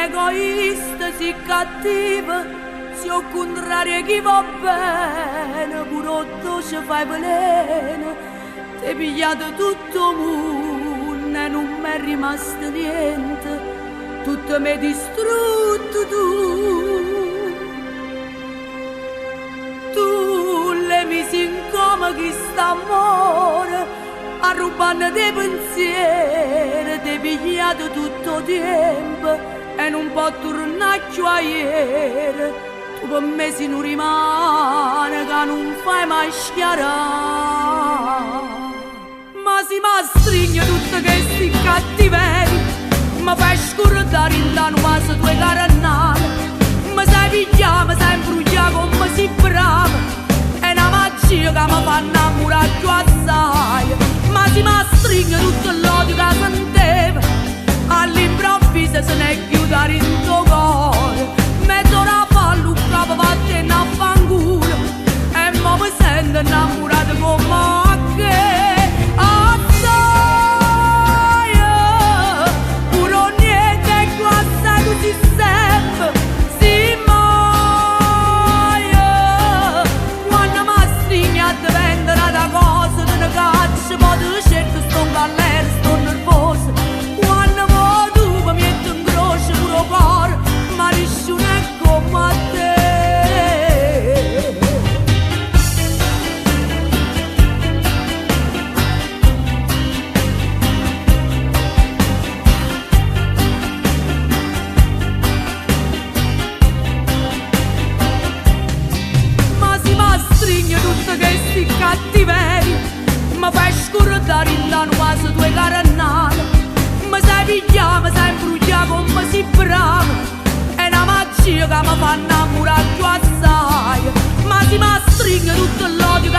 egoista, si cattiva, si o contrario chi va bene, pure ci fai veleno, ti hai pigliato tutto mondo e non mi è rimasto niente, tutto mi hai distrutto tu le misi in coma chi sta amore, a rubare dei pensieri, ti hai pigliato tutto tempo e non può tornare più a ieri, tu per me si non rimane che non fai mai schiarare, ma si mi stringe tutte questi cattiveri, mi fai scordare in la nuova tue carannate, mi sai pigliare, mi sai imbrugliare come si brava, è una magia che mi fa innamorare più assai, ma si mi stringe tutto l'odio che senteva, all'improvviso se ne chiude in tuo cuore, metto la palla, un capo fatta in affanculo, e mo mi sento innamorato come che cattiveri, mi fai scordare in la nuova tue carannate, mi sai pigliare, mi sai imbrugliare come si brava, è una magia che mi fa innamorare più assai, ma si mi stringe tutto l'odio che